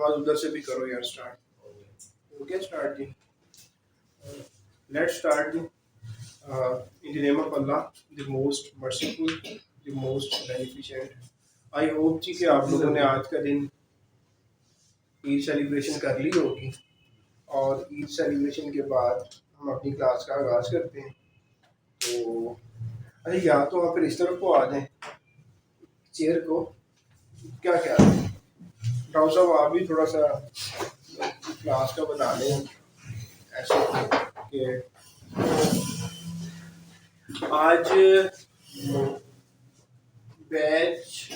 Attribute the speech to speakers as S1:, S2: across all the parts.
S1: नमाज उधर से भी करो यार स्टार्ट। हो गया स्टार्ट जी। लेट्स स्टार्ट जी। In the name of Allah, the most merciful, the most beneficent. I hope जी कि आप लोगों ने आज का दिन ईद सेलिब्रेशन कर ली होगी, और ईद सेलिब्रेशन के बाद हम अपनी क्लास का आगाज़ करते हैं। तो अरे या तो आप फिर इस तरफ को आ जाएं, चेयर को। क्या क्या डॉक्टर साहब, आप भी थोड़ा सा क्लास का बता लें ऐसे कि आज batch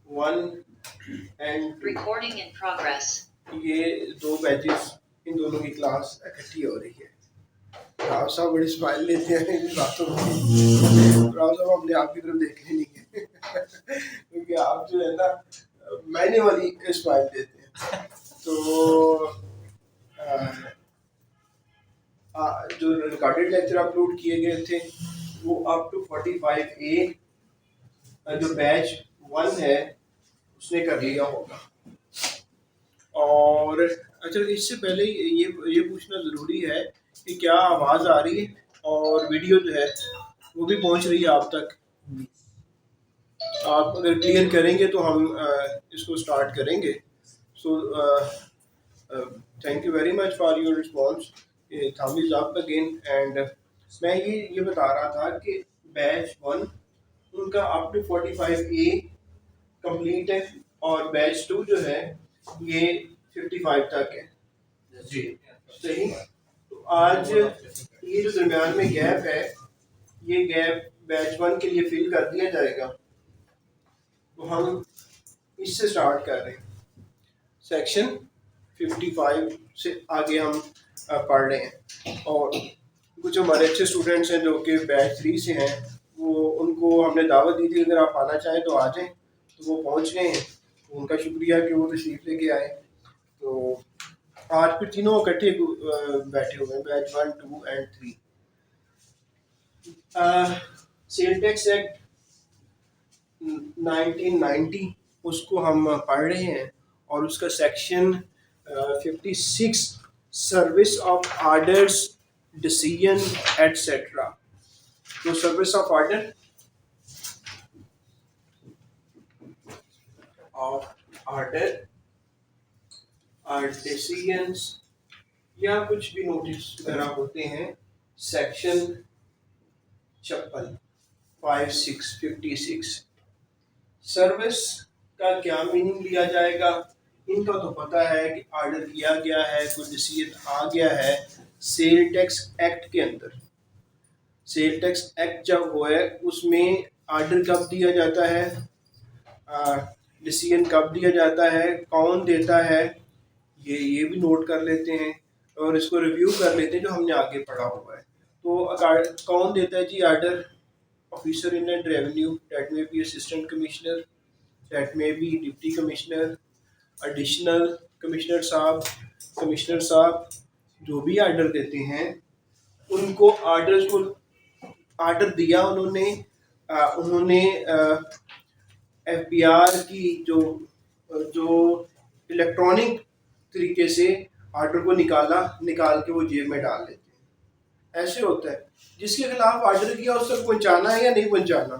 S1: 1 and
S2: Recording in progress.
S1: ये दो बैचेस, इन दोनों की क्लास इकट्ठी हो रही है। राव साहब बड़ी स्माइल लेते हैं इन बातों में। राव साहब अपने आप की तरफ देखने नहीं है क्योंकि आप जो है ना मैंने वाली स्माइल देते हैं। तो जो रिकॉर्डेड लेक्चर अपलोड किए गए थे वो अप टू 45A जो बैच 1 है उसने कर लिया होगा। और अच्छा, इससे पहले ये पूछना ज़रूरी है कि क्या आवाज़ आ रही है और वीडियो जो है वो भी पहुंच रही है आप तक। आप अगर क्लियर करेंगे तो हम इसको स्टार्ट करेंगे। So thank you very much for your response. Thumb is up again. And मैं ये बता रहा था कि बैच 1 उनका अप टू 45A कंप्लीट है, और बैच 2 जो है ये 55 तक है जी। सही। तो आज ये जो दरमियान में गैप है, ये गैप बैच 1 के लिए फिल कर दिया जाएगा। तो हम इससे स्टार्ट कर रहे हैं। सेक्शन 55 से आगे हम पढ़ रहे हैं। और कुछ हमारे अच्छे स्टूडेंट्स हैं जो कि बैच 3 से हैं, वो उनको हमने दावत दी थी अगर आप आना चाहें तो आ जाएं। तो वो पहुंच गए हैं, उनका शुक्रिया कि वो तशरीफ लेके आए। तो आज फिर तीनों इकट्ठे बैठे हुए हैं, batch 1, 2 and 3। Sale tax act 1990 उसको हम पढ़ रहे हैं, और उसका section 56 service of orders, decision etcetera. तो सर्विस ऑफ ऑर्डर और डिसीजंस या कुछ भी नोटिस वगैरह होते हैं, सेक्शन 56 सर्विस का क्या मीनिंग लिया जाएगा। इनका तो पता है कि ऑर्डर किया गया है, कोई डिसीजन आ गया है सेल टैक्स एक्ट के अंदर। सेल टैक्स एक्ट जब हुआ है उसमें ऑर्डर कब दिया जाता है, डिसीजन कब दिया जाता है, कौन देता है, ये भी नोट कर लेते हैं और इसको रिव्यू कर लेते हैं जो हमने आगे पढ़ा हुआ है। तो कौन देता है जी order? Officer in and revenue, that may be assistant commissioner, that may be deputy commissioner, additional commissioner साहब जो भी ऑर्डर देते हैं उनको ऑर्डर दिया उन्होंने FBR की जो इलेक्ट्रॉनिक तरीके से ऑर्डर को निकाल के वो जेब में डाल लेते हैं। ऐसे होता है। जिसके खिलाफ ऑर्डर किया उस तक पहुंचाना है या नहीं पहुंचाना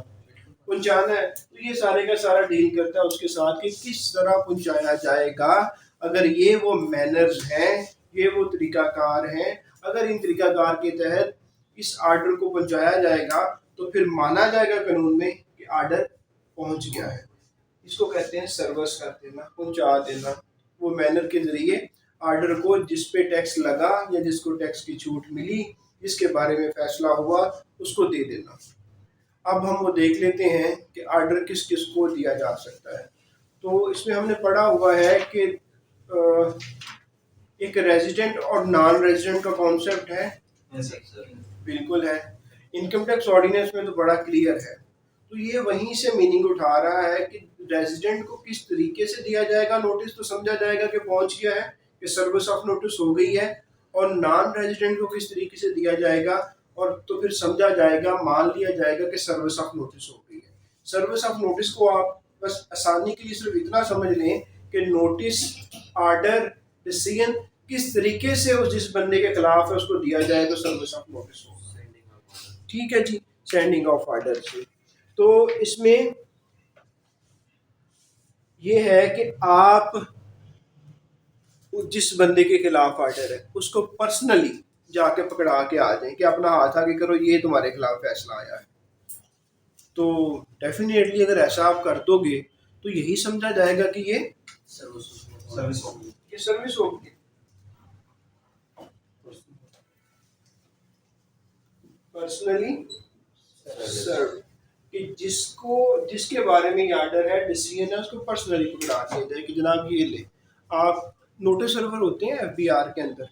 S1: है। तो ये सारे का सारा डील करता है उसके साथ कि किस तरह पहुंचाया जाएगा। अगर ये वो मैनर्स हैं, ये वो तरीकाकार हैं, अगर इन तरीकाकार के तहत इस ऑर्डर को पहुंचाया जाएगा तो फिर माना जाएगा कानून में कि ऑर्डर पहुंच गया है। इसको कहते हैं सर्विस कर देना, पहुंचा देना। वो मैनर के जरिए ऑर्डर को जिस पे टैक्स लगा या जिसको टैक्स की छूट मिली, जिसके बारे में फैसला हुआ, उसको दे देना। अब हम वो देख लेते हैं कि ऑर्डर किस किस को दिया जा सकता है। तो इसमें हमने पढ़ा हुआ है कि एक रेजिडेंट और नॉन रेजिडेंट का कॉन्सेप्ट है। बिल्कुल है। इनकम टैक्स ऑर्डिनेंस में तो बड़ा क्लियर है। तो ये वहीं से मीनिंग उठा रहा है कि रेजिडेंट को किस तरीके से दिया जाएगा नोटिस, तो समझा जाएगा कि पहुंच गया है, कि सर्विस ऑफ नोटिस हो गई है। और नॉन रेजिडेंट को किस तरीके से दिया जाएगा, और तो फिर समझा जाएगा, मान लिया जाएगा कि सर्विस ऑफ नोटिस हो गई है। सर्विस ऑफ नोटिस को आप बस आसानी के लिए सिर्फ इतना समझ लें कि नोटिस, आर्डर, डिसीजन किस तरीके से उस जिस बंदे के खिलाफ है उसको दिया जाए तो सर्विस ऑफ नोटिस हो। ठीक है जी, सेंडिंग ऑफ आर्डर से। तो इसमें ये है कि आप जिस बंदे के खिलाफ आर्डर है उसको पर्सनली जाके पकड़ा के आ जाए कि अपना हाथ आगे करो, ये तुम्हारे खिलाफ फैसला आया है। तो डेफिनेटली अगर ऐसा आप कर दोगे तो यही समझा जाएगा कि ये सर्विस होगी, ये सर्विस होगी। पर्सनली सर्व, कि जिसको जिसके बारे में ये आर्डर है, डिसीजन है, उसको पर्सनली पकड़ा दिया जाए कि जनाब ये ले आप। नोटिस सर्वर होते हैं एफबीआर के अंदर,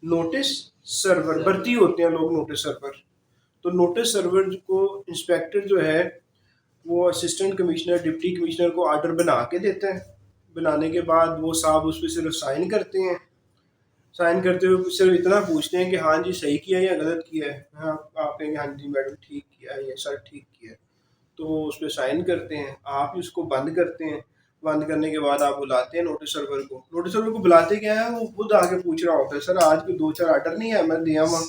S1: नोटिस सर्वर भर्ती होते हैं लोग नोटिस सर्वर। तो नोटिस सर्वर को इंस्पेक्टर जो है वो असिस्टेंट कमिश्नर, डिप्टी कमिश्नर को आर्डर बना के देते हैं। बनाने के बाद वो साहब उस पर सिर्फ साइन करते हैं। साइन करते हुए सिर्फ इतना पूछते हैं कि हाँ जी सही किया है या गलत किया है। हाँ, आप कहेंगे हाँ जी मैडम ठीक किया है या सर ठीक किया है, तो उस पर साइन करते हैं। आप ही उसको बंद करते हैं। बंद करने के बाद आप बुलाते हैं नोटिस सर्वर को। नोटिस सर्वर को बुलाते क्या है, वो खुद आके पूछ रहा होता है सर आज कोई 2-4 आर्डर नहीं है, मैं दिया वहाँ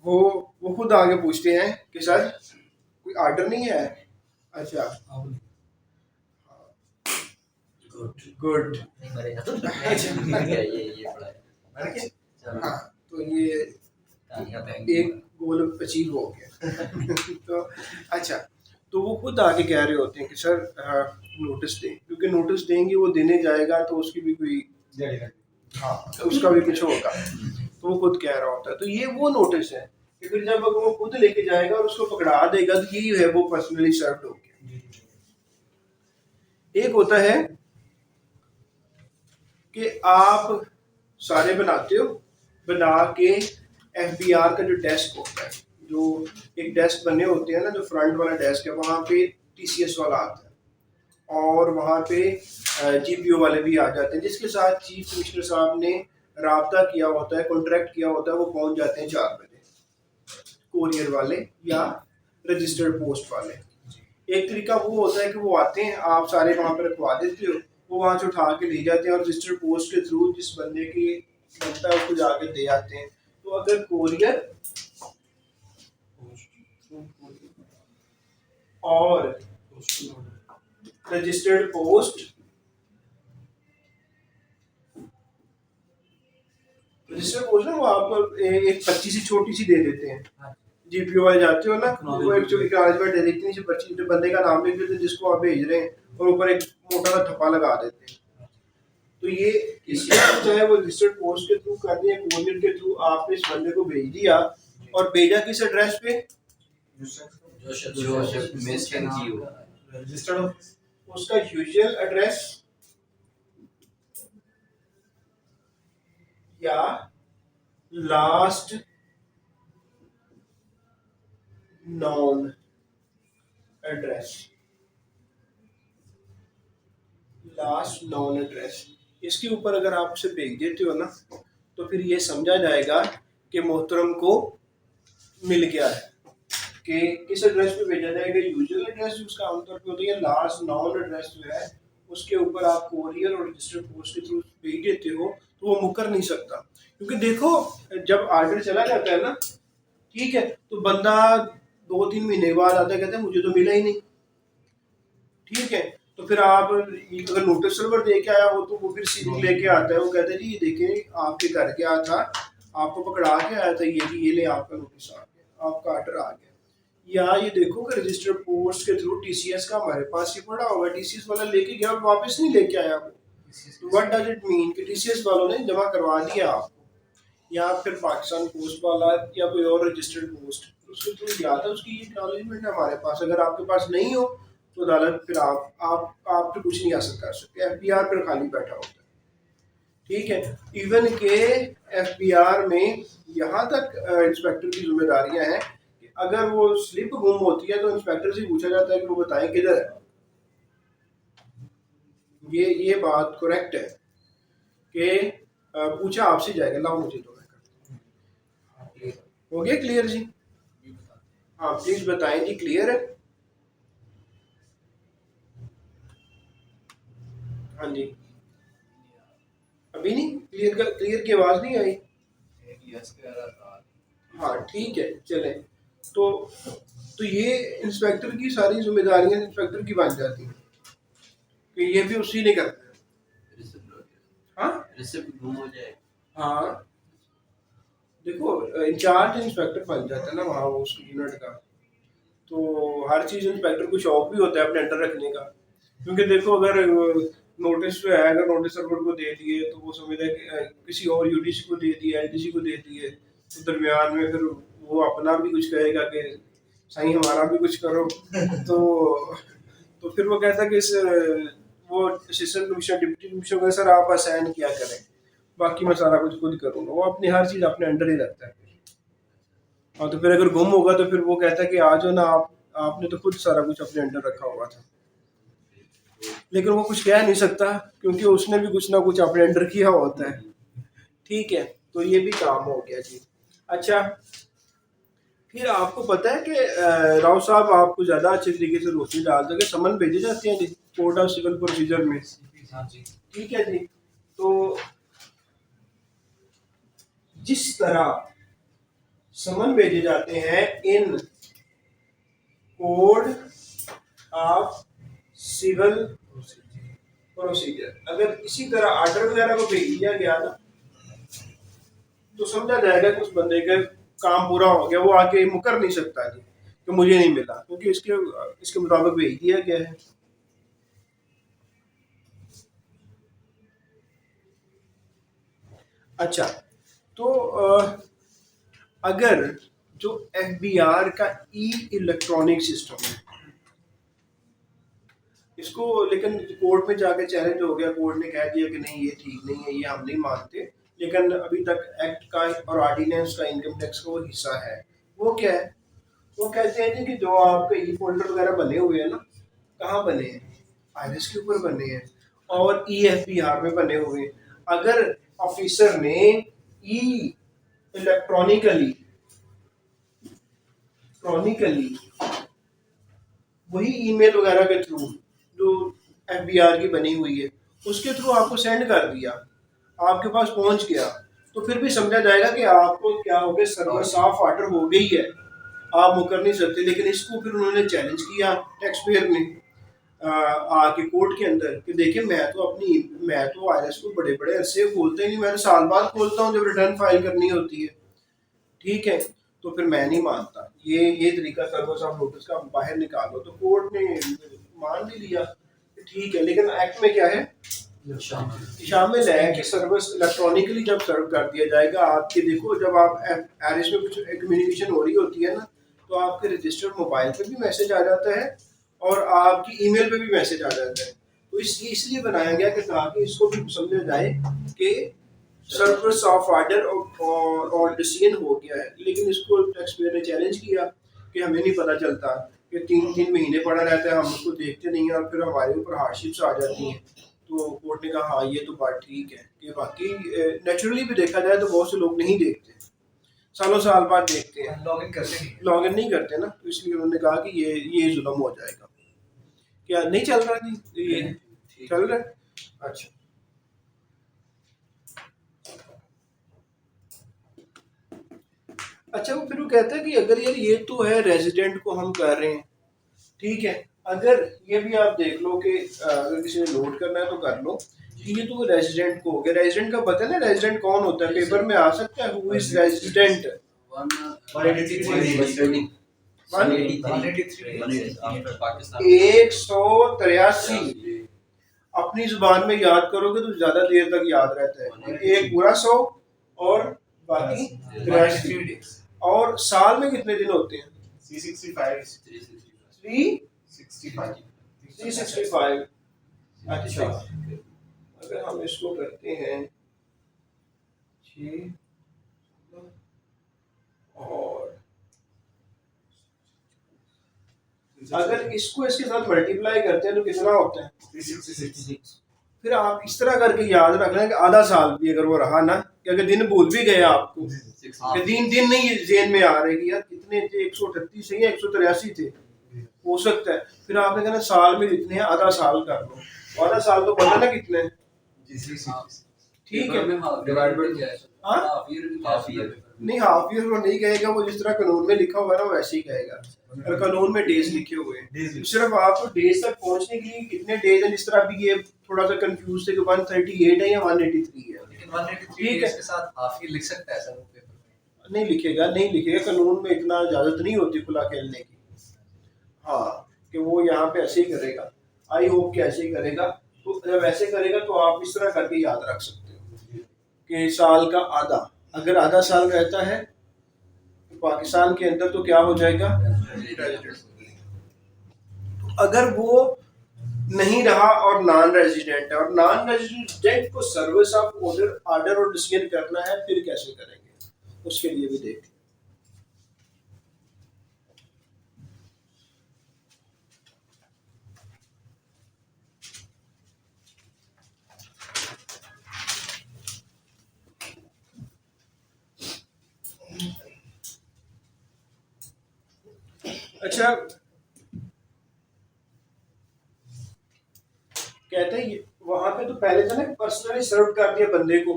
S1: वो वो खुद आगे पूछते हैं कि सर कोई आर्डर नहीं है। अच्छा गुड हाँ, तो ये एक गोल अचीव हो गया तो अच्छा, तो वो खुद आगे कह रहे होते हैं कि सर नोटिस दें, क्योंकि नोटिस देंगे वो देने जाएगा तो उसकी भी कोई हाँ उसका भी कुछ होगा, तो वो खुद कह रहा होता है। तो ये वो नोटिस है कि फिर जब वो खुद लेके जाएगा और उसको पकड़ा देगा तो यही है वो पर्सनली सर्व्ड हो गया। एक होता है कि आप सारे बनाते हो, बना के एफबीआर का जो डेस्क होता है, जो एक डेस्क बने होते हैं ना, जो फ्रंट वाला डेस्क है वहाँ पे टीसीएस वाला आता है और वहाँ पे जीपीओ वाले भी आ जाते हैं, जिसके साथ चीफ कमिश्नर साहब ने राब्ता किया होता है, कॉन्ट्रैक्ट किया होता है। वो पहुँच जाते हैं 4 बजे, कोरियर वाले या रजिस्टर्ड पोस्ट वाले। एक तरीका वो होता है कि वो आते हैं, आप सारे वहाँ पर रखवा देते हो, वो वहाँ से उठा के ले जाते हैं और रजिस्टर्ड पोस्ट के थ्रू जिस बंदे की बनता है उसको जाके दे आते हैं। तो अगर कोरियर और रजिस्टर्ड पोस्ट, रजिस्टर्ड पोस्ट ना वो आपको एक पर्ची सी छोटी सी दे देते हैं। जीपीओ वाले जाते हो ना, वो एक जो एक्नॉलेजमेंट दे देती है, पर्ची जो बंदे का नाम लिख देते हैं जिसको आप भेज रहे हैं, और ऊपर एक मोटा सा ठप्पा लगा देते हैं। तो ये इसलिए चाहे वो रजिस्टर्ड पोस्ट के थ्रू कर दिया, कोरियर के थ्रू आपने इस बंदे को भेज दिया, और भेजा किस एड्रेस पे, उसका यूजुअल एड्रेस या last non address, last non address. इसके ऊपर अगर आप उसे भेज देते हो ना तो फिर ये समझा जाएगा कि मोहतरम को मिल गया है। कि किस एड्रेस पे भेजा जाएगा, यूजुअल एड्रेस उसका आमतौर पे होता है, लास्ट नॉन एड्रेस जो है उसके ऊपर आप कोरियर और रजिस्टर्ड पोस्ट के थ्रू भेज देते हो तो वो मुकर नहीं सकता। क्योंकि देखो जब आर्डर चला जाता है ना, ठीक है, तो बंदा 2-3 महीने बाद आता है, कहता है मुझे तो मिला ही नहीं। ठीक है, तो फिर आप अगर नोटिस सर्वर दे के आया हो तो वो फिर सीधी लेके आता है, वो कहता है जी ये देखें आपके घर गया था, आपको पकड़ा के आया था, ये जी ये ले आपका नोटिस आ गया, आपका आर्डर आ गया। या ये देखो कि रजिस्टर्ड पोस्ट के थ्रू टीसीएस का हमारे पास ही पड़ा होगा, टीसीएस वाला लेके गया और वापस नहीं लेके आया वो। तो व्हाट डज इट मीन कि टीसीएस वालों ने जमा करवा दिया आपको, या फिर पाकिस्तान पोस्ट वाला या कोई और रजिस्टर्ड पोस्ट उसके थ्रू गया था, उसकी एक्नॉलेजमेंट है हमारे पास। अगर आपके पास नहीं हो तो अदालत फिर आप तो कुछ नहीं हासिल कर सकते, एफबीआर पर खाली बैठा होता है। ठीक है, इवन के एफबीआर में यहाँ तक इंस्पेक्टर की जिम्मेदारियां हैं कि अगर वो स्लिप गुम होती है तो इंस्पेक्टर से पूछा जाता है कि वो बताएं किधर है। ये बात करेक्ट है कि पूछा आपसे जाएगा, लाओ मुझे तो मैं करता हूं। हो गया क्लियर जी? हाँ प्लीज बताएं जी, क्लियर है? हाँ जी, अभी नहीं क्लियर, क्लियर की आवाज नहीं आई।
S2: यस कह रहा था।
S1: हाँ ठीक है चले। तो ये इंस्पेक्टर की सारी जिम्मेदारियां इंस्पेक्टर की बन जाती हैं कि ये भी उसी ने करना है। हाँ
S2: रिसिप्ट गुम हो जाए।
S1: हाँ, देखो इंचार्ज इंस्पेक्टर बन जाता है ना वहाँ वो उस यूनिट का। तो हर चीज़ इंस्पेक्टर को शौक भी होता है अपने अंडर रखने का, क्योंकि देखो अगर नोटिस जो है अगर नोटिस सर्वर को दे दिए तो वो समझ है कि किसी और यूडीसी को दे दिया एलडीसी को दे दिए, तो दरमियान में फिर वो अपना भी कुछ कहेगा कि सही हमारा भी कुछ करो। तो फिर वो कहता है कि वो असिस्टेंट कमिश्नर डिप्टी कमिश्नर को सर आप असाइन किया करें, बाकी मैं सारा कुछ खुद करूँगा। वो अपनी हर चीज़ अपने अंडर ही रखता है। और तो फिर अगर गुम होगा तो फिर वो कहता है कि आ जाओ ना आप, आपने तो खुद सारा कुछ अपने अंडर रखा हुआ था। लेकिन वो कुछ कह नहीं सकता क्योंकि उसने भी कुछ ना कुछ अपने अंडर किया होता है। ठीक है, तो ये भी काम हो गया जी। अच्छा, फिर आपको पता है कि राव साहब आपको ज़्यादा अच्छे तरीके से रोशनी डाल दोगे, समन भेजे जाते हैं जी कोर्ट ऑफ सिविल प्रोसीजर में। ठीक है जी, तो जिस तरह समन भेजे जाते हैं इन कोड ऑफ सिविल प्रोसीजर, अगर इसी तरह आर्डर वगैरह को भेज दिया गया ना तो समझा जाएगा कि उस बंदे का काम पूरा हो गया, वो आके मुकर नहीं सकता जी कि मुझे नहीं मिला, क्योंकि इसके मुताबिक भेज दिया गया है। अच्छा, तो अगर जो एफबीआर का ई इलेक्ट्रॉनिक सिस्टम है इसको, लेकिन कोर्ट में जाके चैलेंज हो गया, कोर्ट ने कह दिया कि नहीं ये ठीक नहीं है, ये हम नहीं मानते, लेकिन अभी तक एक्ट का और ऑर्डिनेंस का इनकम टैक्स का वो हिस्सा है। वो क्या है, वो कहते हैं कि जो आपके ई फोल्डर वगैरह बने हुए हैं ना, कहाँ बने हैं, आईरिस के ऊपर बने हैं और ई एफ बी आर में बने हुए हैं। अगर ऑफिसर ने ई इलेक्ट्रॉनिकली वही ईमेल वगैरह के थ्रू जो एफबीआर की बनी हुई है उसके थ्रू आपको सेंड कर दिया, आपके पास पहुंच गया, तो फिर भी समझा जाएगा कि आपको क्या हो गया, सर्वर साफ ऑर्डर हो गई है, आप मुकर नहीं सकते। लेकिन इसको फिर उन्होंने चैलेंज किया टैक्स पेयर ने आके कोर्ट के अंदर कि देखिए मैं तो आईआरएस को बड़े बड़े अरसे खोलते ही नहीं, मैं तो साल बाद खोलता हूँ जब रिटर्न फाइल करनी होती है। ठीक है, तो फिर मैं नहीं मानता, ये तरीका सर्विस ऑफ नोटिस का बाहर निकालो। तो कोर्ट ने मान भी लिया ठीक है, लेकिन एक्ट में क्या है, शामिल है कि सर्विस इलेक्ट्रॉनिकली जब सर्व कर दिया जाएगा आपके, देखो जब आप एरिस में कुछ कम्युनिकेशन हो रही होती है ना, तो आपके रजिस्टर्ड मोबाइल पे भी मैसेज आ जाता है और आपकी ईमेल पे भी मैसेज आ जाता है। तो इसलिए बनाया गया कि ताकि इसको भी समझा जाए कि सर्विस ऑफ ऑर्डर और डिसीजन हो गया है। लेकिन इसको टैक्स पेयर ने चैलेंज किया कि हमें नहीं पता चलता कि 3-3 महीने पड़ा रहता है, हम उसको देखते नहीं हैं और फिर हमारे ऊपर हार्डशिप्स आ जाती हैं। तो कोर्ट ने कहा हाँ ये तो बात ठीक है कि बाकी नेचुरली भी देखा जाए तो बहुत से लोग नहीं देखते, सालों साल बाद देखते हैं, लॉग इन नहीं करते ना, तो इसलिए उन्होंने कहा कि ये जुल्म हो जाएगा। क्या नहीं चल रहा जी, ये चल रहा है। अच्छा, अच्छा वो फिर वो कहता है कि अगर यार ये तो है रेजिडेंट को हम कर रहे हैं, ठीक है, अगर ये भी आप देख लो कि अगर किसी ने नोट करना है तो कर लो कि ये तो रेजिडेंट को हो गया। रेजिडेंट का पता है ना, रेजिडेंट कौन होता है, पेपर में आ सकता है हु इज रेजिडेंट। 183 अपनी जुबान में याद करोगे तो ज्यादा देर तक याद रहता है, एक पूरा 100 और बाकी 83। और साल में कितने दिन होते हैं, 365। अच्छा, अगर हम इसको करते हैं 6 और अगर इसको इसके साथ मल्टीप्लाई करते हैं तो कितना होता है, 366। फिर आप इस तरह करके याद रखना है कि आधा साल भी अगर वो रहा ना, कि अगर दिन भूल भी गए आपको कि दिन नहीं जेन में आ रहे कि यार कितने थे, 138 से या 183 थे, हो सकता है, फिर आपने कहना साल में जितने हैं आधा साल कर लो, 12 साल तो पता ना कितने हैं।
S2: हाँ।
S1: ठीक है।
S2: में हाफ ईयर भी क्या है?
S1: हाँ?
S2: हाफ ईयर भी हाफ ईयर
S1: नहीं, हाफ ईयर वो नहीं कहेगा, वो जिस तरह कानून में लिखा हुआ है ना वैसे ही कहेगा। और कानून में डेज लिखे हुए हैं, सिर्फ आपको डेज तक पहुंचने के लिए कितने डेज हैं, जिस तरह अभी ये थोड़ा सा कंफ्यूज थे कि 138 है या 183 है।
S2: लेकिन 183
S1: ठीक है।
S2: डेज के साथ हाफ ईयर लिख सकता है सर वो पेपर में।
S1: नहीं लिखेगा, नहीं लिखेगा, कानून में इतना इजाजत नहीं होती खुला खेलने की। हाँ, कि वो यहाँ पे ऐसे ही करेगा, आई होप कि ऐसे ही करेगा। तो जब ऐसे करेगा तो आप इस तरह करके याद रख सकते हो कि साल का आधा, अगर आधा साल रहता है तो पाकिस्तान के अंदर तो क्या हो जाएगा, रेजिडेंट। अगर वो नहीं रहा और नॉन रेजिडेंट है, और नॉन रेजिडेंट को सर्विस ऑफ ऑर्डर ऑर्डर और डिसीजन करना है, फिर कैसे करेंगे, उसके लिए भी देख। अच्छा, कहते हैं वहां पे तो पहले था ना पर्सनली सर्व कर दिया बंदे को,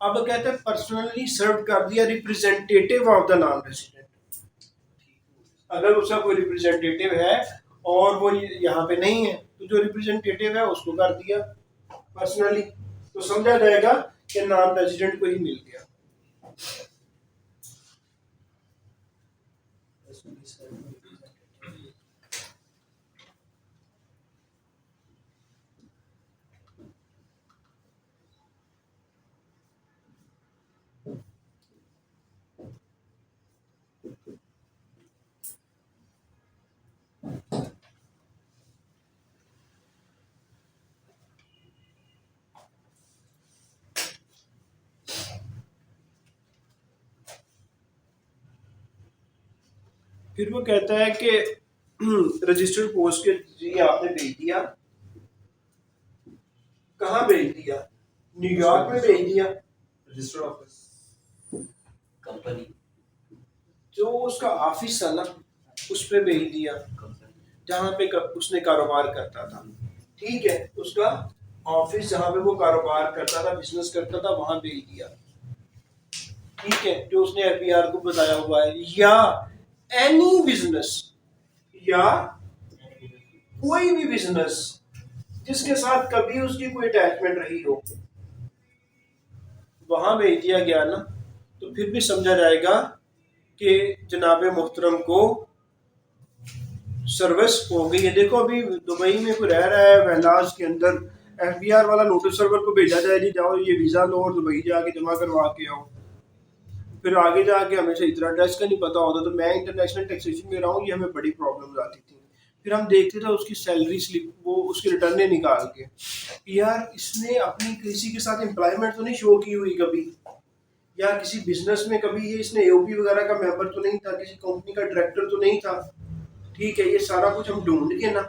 S1: अब कहते हैं पर्सनली सर्व कर दिया representative of the non resident. अगर उसका कोई रिप्रेजेंटेटिव है और वो यहाँ पे नहीं है तो जो रिप्रेजेंटेटिव है उसको कर दिया पर्सनली, तो समझा जाएगा कि नॉन रेजिडेंट को ही मिल गया। फिर वो कहता है कि रजिस्टर्ड पोस्ट के जरिए आपने भेज दिया, कहाँ भेज दिया, न्यूयॉर्क में भेज दिया,
S2: रजिस्टर्ड ऑफिस कंपनी,
S1: जो उसका ऑफिस था ना उस पे भेज दिया जहाँ पे उसने कारोबार करता था। ठीक है, उसका ऑफिस जहाँ पे वो कारोबार करता था, बिजनेस करता था, वहां भेज दिया। ठीक है, जो उसने एफबीआर को बताया हुआ है, या एनी बिजनेस, या कोई भी बिजनेस जिसके साथ कभी उसकी कोई अटैचमेंट रही हो, वहां भेज दिया गया ना, तो फिर भी समझा जाएगा कि जनाबे मोहतरम को सर्विस हो गई है। देखो अभी दुबई में कोई रह रहा है वहलाज के अंदर, एफबीआर वाला नोटिस सर्वर को भेजा जाए जी जाओ ये वीज़ा लो और दुबई जाके जमा करवा के आओ, फिर आगे जाके हमें सही तरह एड्रेस का नहीं पता होता। तो मैं इंटरनेशनल टैक्सेशन में रहा हूँ, ये हमें बड़ी प्रॉब्लम आती थी। फिर हम देखते थे उसकी सैलरी स्लिप, वो उसकी रिटर्न निकाल के, यार इसने अपनी किसी के साथ एम्प्लॉयमेंट तो नहीं शो की हुई कभी, या किसी बिजनेस में कभी ये इसने एओपी वगैरह का मेंबर तो नहीं था, किसी कंपनी का डायरेक्टर तो नहीं था। ठीक है, ये सारा कुछ हम ढूंढ के ना,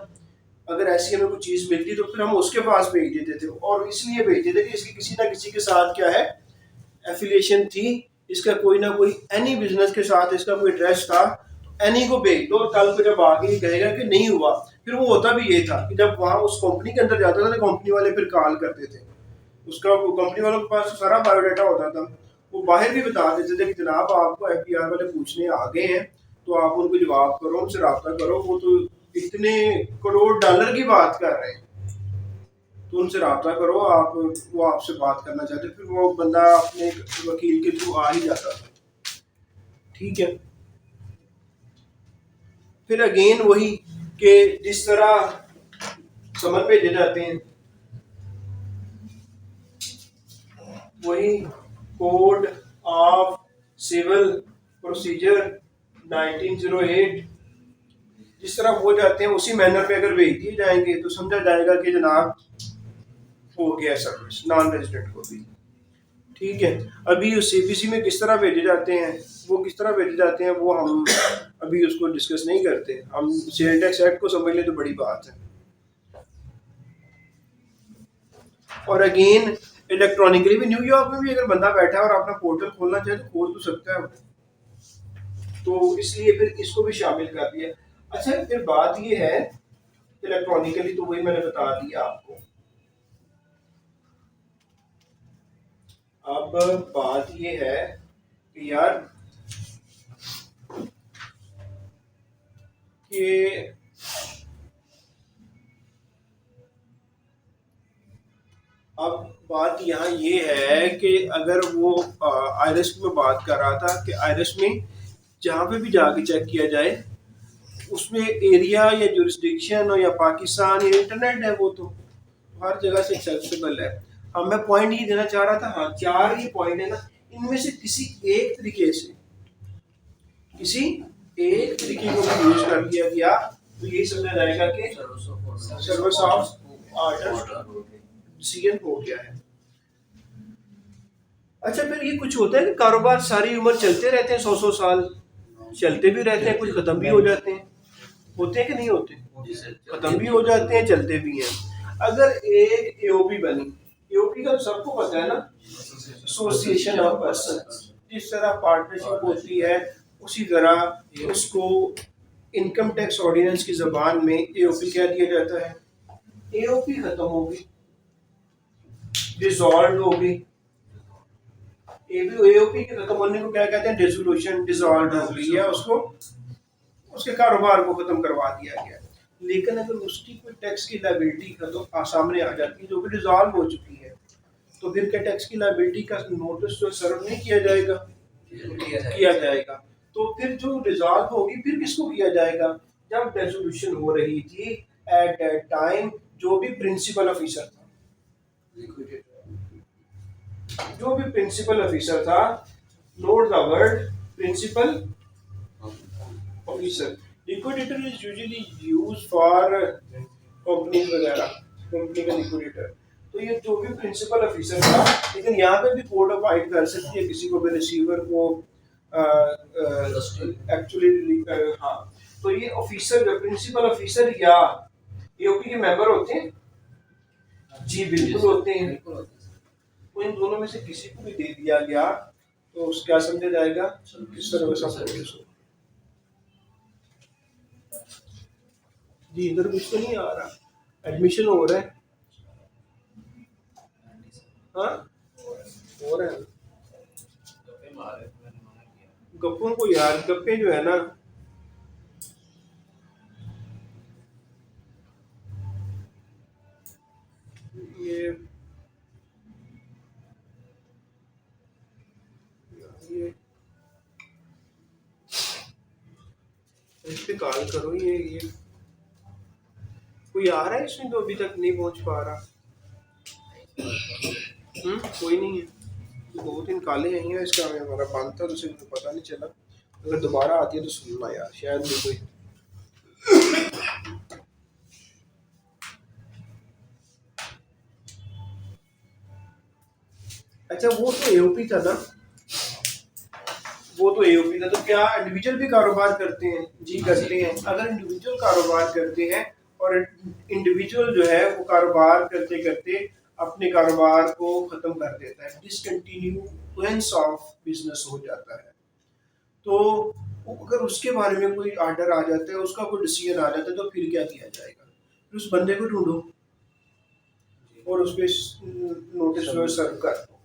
S1: अगर ऐसी हमें कोई चीज मिलती तो फिर हम उसके पास भेज देते थे, और इसलिए भेजते थे कि इसकी किसी ना किसी के साथ क्या है, एफिलिएशन थी, इसका कोई ना कोई एनी बिजनेस के साथ इसका कोई एड्रेस था, एनी को भेज दो। कल को जब आगे कहेगा कि नहीं हुआ, फिर वो होता भी ये था कि जब वहाँ उस कंपनी के अंदर जाता था तो कंपनी वाले फिर कॉल करते थे, उसका कंपनी वालों के पास सारा बायोडाटा होता था, वो बाहर भी बता देते थे कि जनाब आपको एफबीआर वाले पूछने आ गए हैं, तो आप उनको जवाब करो, उनसे रब्ता करो, वो तो इतने करोड़ डॉलर की बात कर रहे हैं, तो उनसे रब्ता करो आप, वो आपसे बात करना चाहते। फिर वो बंदा अपने वकील के थ्रू आ ही जाता था। ठीक है, फिर अगेन वही कि जिस तरह समन भेजे जाते हैं, वही कोड ऑफ सिविल प्रोसीजर 1908 जिस तरह हो जाते हैं उसी मैनर में अगर भेज दिए जाएंगे तो समझा जाएगा कि जनाब हो गया सर्विस नॉन रेजिडेंट को भी। ठीक है, अभी उस सीपीसी में किस तरह भेजे जाते हैं, वो किस तरह भेजे जाते हैं वो हम अभी उसको डिस्कस नहीं करते, हम सेल टैक्स एक्ट को समझ लें तो बड़ी बात है। और अगेन इलेक्ट्रॉनिकली भी न्यूयॉर्क में भी अगर बंदा बैठा है और अपना पोर्टल खोलना चाहे तो खोल तो सकता है, तो इसलिए फिर इसको भी शामिल कर दिया। अच्छा, फिर बात ये है इलेक्ट्रॉनिकली, तो वही मैंने बता दिया आपको। अब बात ये है कि यार कि अब बात यहाँ ये है कि अगर वो आयरस में बात कर रहा था कि आयरस में जहाँ पे भी जाके चेक किया जाए उसमें एरिया या जुरिस्डिक्शन हो या पाकिस्तान या इंटरनेट है, वो तो हर जगह से एक्सेसिबल है। हाँ, मैं पॉइंट ये देना चाह रहा था, हाँ 4 ये पॉइंट है ना, इनमें से किसी एक तरीके से, किसी एक तरीके को भी यूज कर दिया गया तो यही समझा जाएगा कि सर्विस ऑफ ऑर्डर डिसीजन हो गया है। अच्छा, फिर ये कुछ होता है कि कारोबार सारी उम्र चलते रहते हैं, 100 साल चलते भी रहते हैं, कुछ खत्म भी हो जाते हैं, होते हैं कि नहीं होते? खत्म भी हो जाते हैं, चलते भी हैं। अगर एक एओपी बनी, एओपी का तो सबको पता है ना, एसोसिएशन ऑफ पर्सन, जिस तरह पार्टनरशिप होती है उसी तरह उसको इनकम टैक्स ऑर्डिनेंस की जबान में एओपी कह दिया जाता है। एओपी खत्म होगी, डिसॉल्व होगी, एओपी के खत्म होने को क्या कहते हैं? डिसोल्यूशन, डिसॉल्व हो गई है, उसको उसके कारोबार को खत्म करवा दिया गया। लेकिन अगर उसकी कोई टैक्स की लायबिलिटी खत्म सामने आ जाती है जो कि डिसॉल्व हो चुकी है, तो फिर क्या टैक्स की लायबिलिटी का नोटिस जो सर्व नहीं किया जाएगा? किया जाएगा। तो फिर जो डिसॉल्व होगी फिर किसको किया जाएगा? जब डिसोल्यूशन हो रही थी एट दैट टाइम जो भी प्रिंसिपल ऑफिसर था, जो भी प्रिंसिपल ऑफिसर था, note the word principal officer. Liquidator is usually used for company वगैरह, कंपनी का लिक्विडेटर। तो ये जो भी प्रिंसिपल ऑफिसर था, लेकिन यहाँ पे भी कोर्ट ऑफ फाइट कर सकती है किसी को भी, रिसीवर को एक्चुअली। हाँ, तो ये ऑफिसर जो प्रिंसिपल ऑफिसर या एओपी के मेंबर होते हैं, जी बिल्कुल होते हैं। तो इन दोनों में से किसी को भी दे दिया गया तो उस क्या समझा जाएगा? किस तरह का सर्विस हो। जी इधर कुछ तो नहीं आ रहा, एडमिशन हो रहा है। हाँ हो रहा है। गप्पों को यार, गप्पे जो है ना, ये इस पे कॉल करो, ये कोई आ रहा है इसमें तो अभी तक नहीं पहुंच पा रहा। कोई नहीं है, 2-3 काले आई हैं, इसका हमारा बंद था तो उसे मुझे पता नहीं चला। अगर दोबारा आती है तो सुनना यार, शायद भी कोई। अच्छा वो तो एओपी था ना, वो तो एओपी था, तो क्या इंडिविजुअल भी कारोबार करते हैं? जी करते हैं। अगर इंडिविजुअल कारोबार करते हैं और इंडिविजुअल जो है वो कारोबार करते करते अपने कारोबार को खत्म कर देता है, डिसकंटिन्यूएंस ऑफ बिजनेस हो जाता है, तो अगर उसके बारे में कोई आर्डर आ जाता है, उसका कोई डिसीजन आ जाता है, तो फिर क्या किया जाएगा? फिर उस बंदे को ढूंढो और उस पर नोटिस सर्व कर दो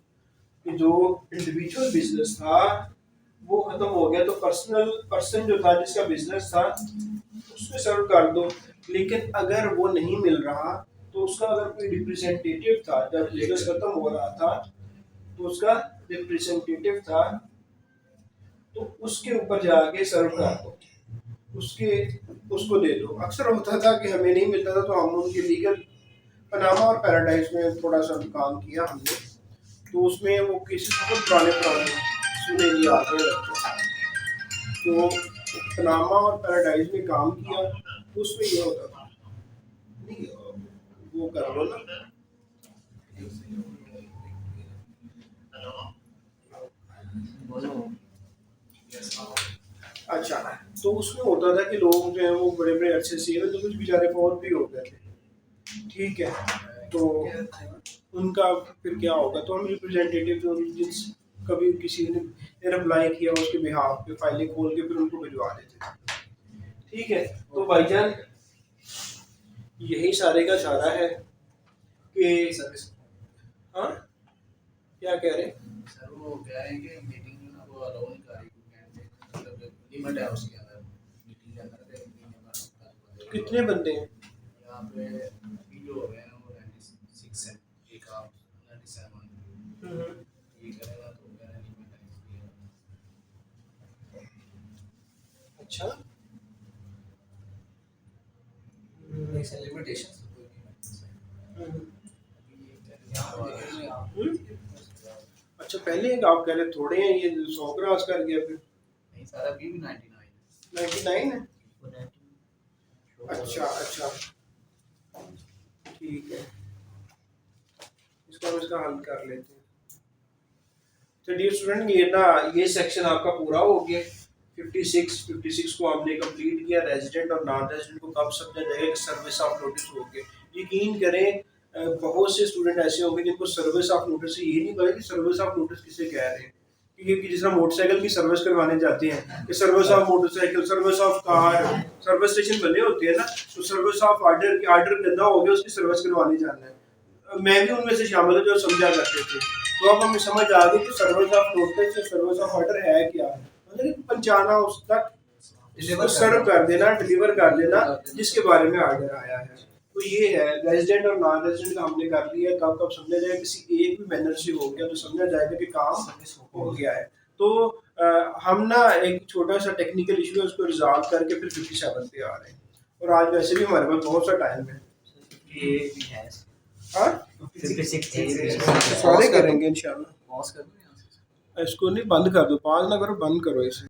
S1: कि जो इंडिविजुअल बिजनेस था वो खत्म हो गया, तो पर्सन जो था जिसका बिजनेस था उसमें सर्व कर दो। लेकिन अगर वो नहीं मिल रहा तो उसका अगर कोई रिप्रेजेंटेटिव था, जब बिजनेस खत्म हो रहा था तो उसका रिप्रेजेंटेटिव था, तो उसके ऊपर जाके सर्व कर दो, उसको दे दो। अक्सर होता था कि हमें नहीं मिलता था तो हम उनके लीगल पनामा और पैराडाइज में थोड़ा सा काम किया हमने, तो उसमें वो केसेस बहुत पुराने सुने लिए आते हैं बच्चों। तो पनामा और पैराडाइज में काम किया तो उसमें ये होता था, नहीं वो कर लो ना। अच्छा, तो उसमें होता था कि लोग जो है वो बड़े बड़े अच्छे से, तो कुछ बेचारे फौत भी हो गए थे, ठीक है, तो उनका फिर क्या होगा? तो हम रिप्रेजेंटेटिव जो जिस कभी किसी ने अप्लाई किया उसके बिहाफ पे फाइलें खोल के फिर उनको भिजवा देते थे, ठीक है। तो भाईजान यही सारे का सारा है कि
S2: सर्विस
S1: हाँ क्या कह रहे हैं?
S3: सर वो कह रहे हैं कि मीटिंग में ना वो अलाउ नहीं कर रही कैंडिडेट, मतलब लिमिट है उसके अंदर मीटिंग के अंदर के मीटिंग
S1: कितने बंदे हैं?
S3: यहाँ पे वीडियो हो गए ना वो 96 है, एक आप 97 ये करेगा तो कह रहे लिमिट है इसलिए।
S1: अच्छा
S2: ऐसे लिमिटेशंस तो कोई नहीं है। यहाँ पे देख रहे हैं आप।
S1: अच्छा पहले एक आप कह रहे थोड़े हैं, ये 100 क्रॉस कर गया फिर
S3: नहीं सारा भी 99
S1: 99 है। अच्छा अच्छा ठीक है, इसको हम इसका हल कर लेते हैं। तो डियर स्टूडेंट ये ना ये सेक्शन आपका पूरा हो गया। 56 को हमने कंप्लीट किया। रेजिडेंट और नॉन रेजिडेंट को कब समझा जाएगा कि सर्विस ऑफ नोटिस हो गया। यकीन करें बहुत से स्टूडेंट ऐसे होंगे जिनको सर्विस ऑफ नोटिस से ये नहीं पता कि सर्विस ऑफ नोटिस किसे कह रहे हैं। क्योंकि जिस तरह मोटरसाइकिल की सर्विस करवाने जाते हैं कि service of motorcycle, service of car, service station बने होते हैं ना, तो सर्विस ऑफ आर्डर गंदा हो गया उसकी सर्विस करवाने जाना है। मैं भी उनमें से शामिल हूँ जो समझा करते थे। तो अब हमें समझ आ गई कि service of notice service of order है क्या, मतलब पहुंचाना उस तक, सर्व कर देना, डिलीवर कर देना जिसके बारे में ऑर्डर आया है। तो ये है रेजिडेंट और नॉन रेजिडेंट का हमने कर लिया। कब कब समझा जाएगा, किसी एक भी मैनर से हो गया तो समझा जाएगा कि काम हो गया है। तो हम ना एक छोटा सा टेक्निकल इशू है उसको रिजॉल्व करके फिर 57 पे आ रहे हैं। और आज वैसे भी हमारे पास बहुत सा टाइम है। हाँ सारे करेंगे इंशाल्लाह।
S2: पॉज कर दो यहाँ से।
S1: इसको नहीं बंद कर दो, पाज ना करो, बंद करो इसे।